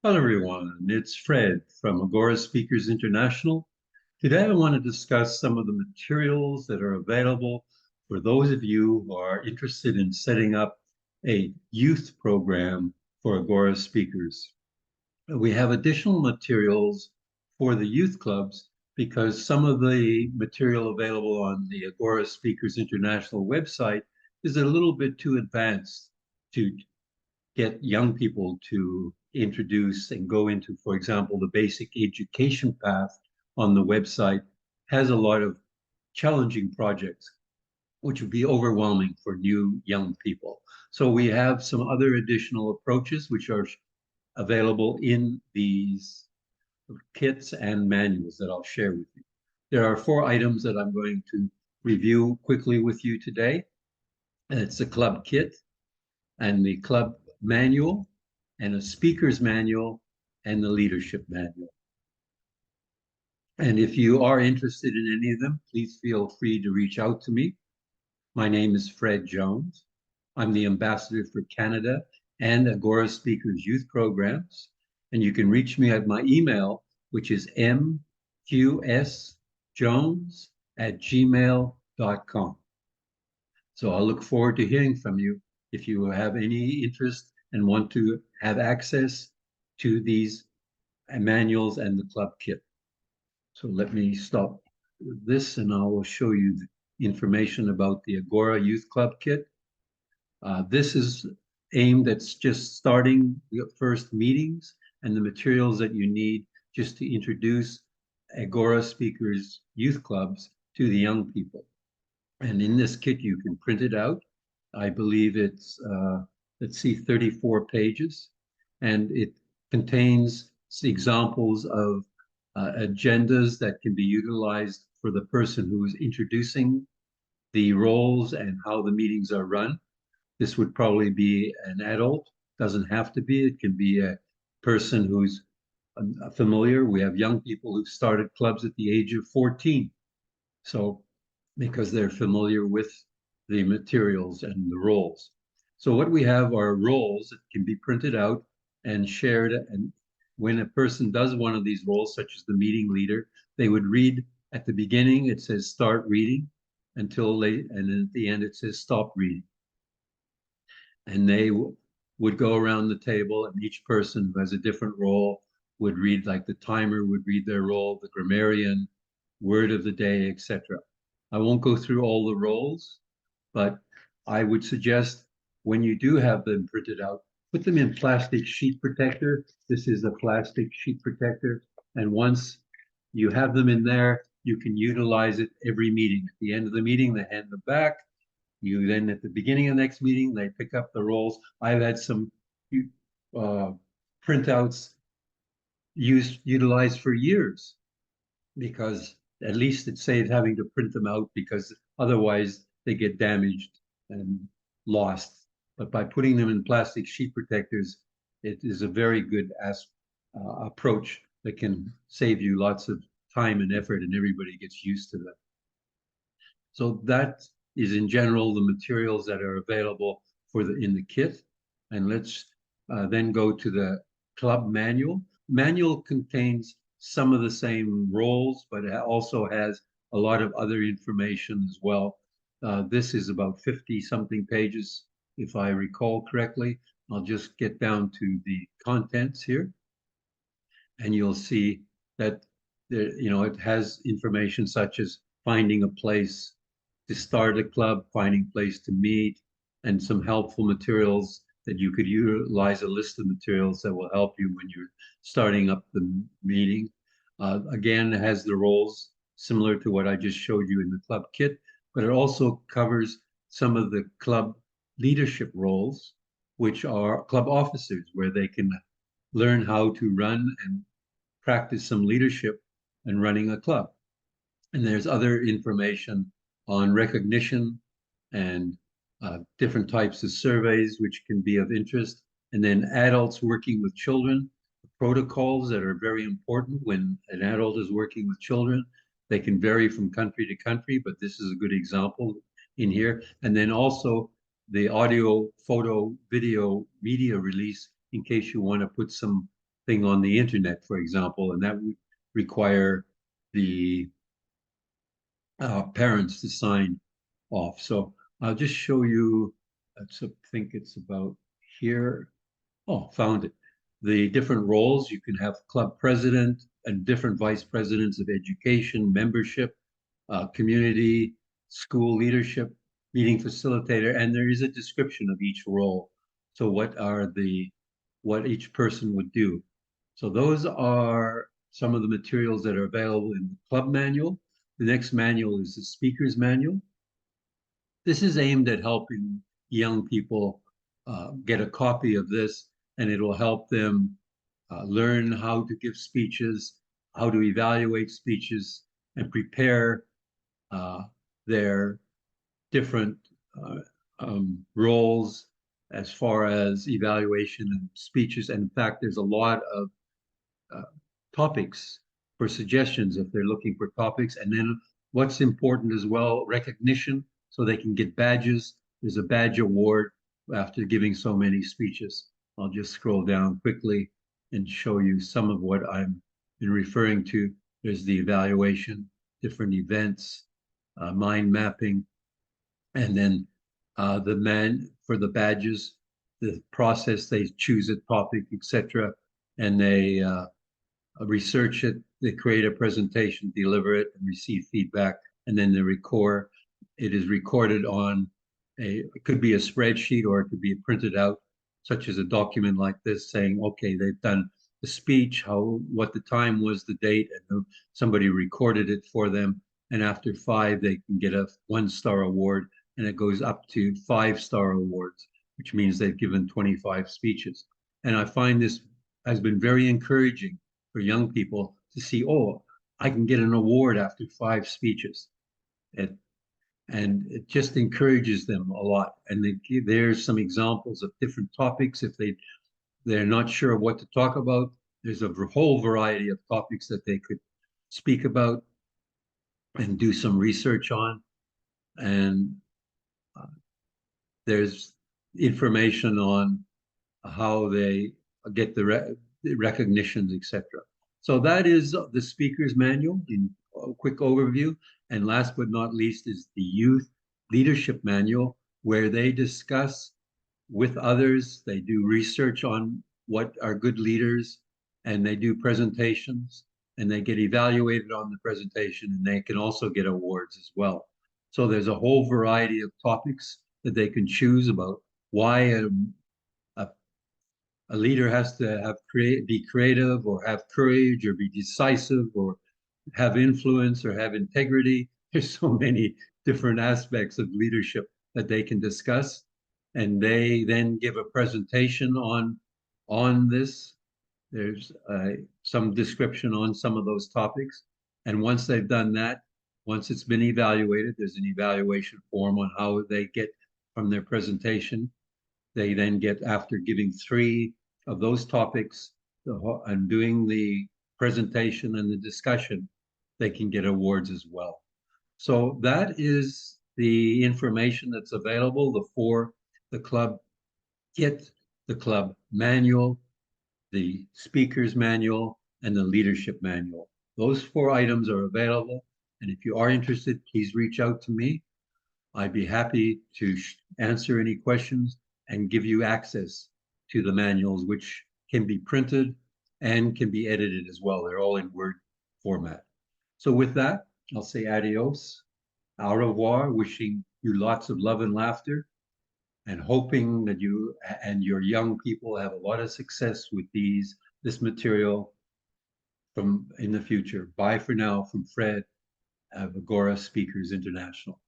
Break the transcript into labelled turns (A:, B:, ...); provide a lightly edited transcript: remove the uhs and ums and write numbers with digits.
A: Hello, everyone. It's Fred from Agora Speakers International. Today, I want to discuss some of the materials that are available for those of you who are interested in setting up a youth program for Agora speakers. We have additional materials for the youth clubs because some of the material available on the Agora Speakers International website is a little bit too advanced to get young people to introduce and go into, for example, the basic education path on the website has a lot of challenging projects, which would be overwhelming for new young people. So we have some other additional approaches which are available in these kits and manuals that I'll share with you. There are 4 items that I'm going to review quickly with you today. And it's the club kit and the club manual and a speaker's manual and the leadership manual. And if you are interested in any of them, please feel free to reach out to me. My name is Fred Jones. I'm the ambassador for Canada and Agora Speakers Youth Programs. And you can reach me at my email, which is mqsjones@gmail.com. So I'll look forward to hearing from you if you have any interest and want to have access to these manuals and the club kit. So let me stop this and I will show you the information about the Agora Youth Club kit. This is aimed at just starting the first meetings and the materials that you need just to introduce Agora Speakers Youth Clubs to the young people. And in this kit, you can print it out. I believe it's, let's see, 34 pages. And it contains examples of agendas that can be utilized for the person who is introducing the roles and how the meetings are run. This would probably be an adult, doesn't have to be. It can be a person who's familiar. We have young people who've started clubs at the age of 14. So because they're familiar with the materials and the roles. So what we have are roles that can be printed out and shared. And when a person does one of these roles, such as the meeting leader, they would read at the beginning, it says start reading until late, and then at the end it says stop reading. And they would go around the table, and each person who has a different role would read, like the timer would read their role, the grammarian, word of the day, etc. I won't go through all the roles, but I would suggest when you do have them printed out, put them in plastic sheet protector. This is a plastic sheet protector. And once you have them in there, you can utilize it every meeting. At the end of the meeting, they hand them back. You then, at the beginning of the next meeting, they pick up the roles. I've had some printouts utilized for years because at least it saves having to print them out because otherwise they get damaged and lost. But by putting them in plastic sheet protectors, it is a very good approach that can save you lots of time and effort, and everybody gets used to them. So that is in general the materials that are available for in the kit. And let's then go to the club manual. Manual contains some of the same roles, but it also has a lot of other information as well. This is about 50 something pages, if I recall correctly. I'll just get down to the contents here. And you'll see that there, it has information such as finding a place to start a club, finding a place to meet, and some helpful materials that you could utilize, a list of materials that will help you when you're starting up the meeting. Again, it has the roles similar to what I just showed you in the club kit, but it also covers some of the club leadership roles, which are club officers, where they can learn how to run and practice some leadership and running a club. And there's other information on recognition and different types of surveys which can be of interest. And then adults working with children, protocols that are very important when an adult is working with children. They can vary from country to country, but this is a good example in here. And then also the audio, photo, video, media release in case you want to put some thing on the internet, for example, and that would require the parents to sign off. So I'll just show you, I think it's about here. Oh, found it. The different roles. You can have club president and different vice presidents of education, membership, community, school leadership, meeting facilitator, and there is a description of each role. So what each person would do. So those are some of the materials that are available in the club manual. The next manual is the speaker's manual. This is aimed at helping young people get a copy of this, and it will help them learn how to give speeches, how to evaluate speeches, and prepare uh, their different uh, roles as far as evaluation and speeches. And in fact, there's a lot of uh, topics for suggestions if they're looking for topics. And then what's important as well, recognition, so they can get badges. There's a badge award after giving so many speeches. I'll just scroll down quickly and show you some of what I'm been referring to. There's the evaluation, different events, mind mapping, and then the man for the badges, the process they choose a topic, etc., and they research it, they create a presentation, deliver it, and receive feedback, and then they record. It is recorded on it could be a spreadsheet or it could be printed out, such as a document like this saying, okay, they've done the speech, what the time was, the date, and somebody recorded it for them. And after 5, they can get a 1-star award, and it goes up to 5-star awards, which means they've given 25 speeches. And I find this has been very encouraging for young people to see, oh, I can get an award after 5 speeches. It, and it just encourages them a lot. And there's some examples of different topics. If they're not sure what to talk about, there's a whole variety of topics that they could speak about and do some research on. And uh, there's information on how they get the recognitions, etc. So that is the speaker's manual in a quick overview. And last but not least is the youth leadership manual, where they discuss with others, they do research on what are good leaders, and they do presentations, and they get evaluated on the presentation, and they can also get awards as well. So there's a whole variety of topics that they can choose about why a leader has to be creative or have courage or be decisive or have influence or have integrity. There's so many different aspects of leadership that they can discuss, and they then give a presentation on this. There's some description on some of those topics, and once they've done that, once it's been evaluated, there's an evaluation form on how they get from their presentation. They then get, after giving 3 of those topics and doing the presentation and the discussion, they can get awards as well. So that is the information that's available, the club kit, the club manual, the speaker's manual, and the leadership manual. Those 4 items are available. And if you are interested, please reach out to me. I'd be happy to answer any questions and give you access to the manuals, which can be printed and can be edited as well. They're all in Word format. So with that, I'll say adios, au revoir, wishing you lots of love and laughter, and hoping that you and your young people have a lot of success with this material in the future. Bye for now from Fred of Agora Speakers International.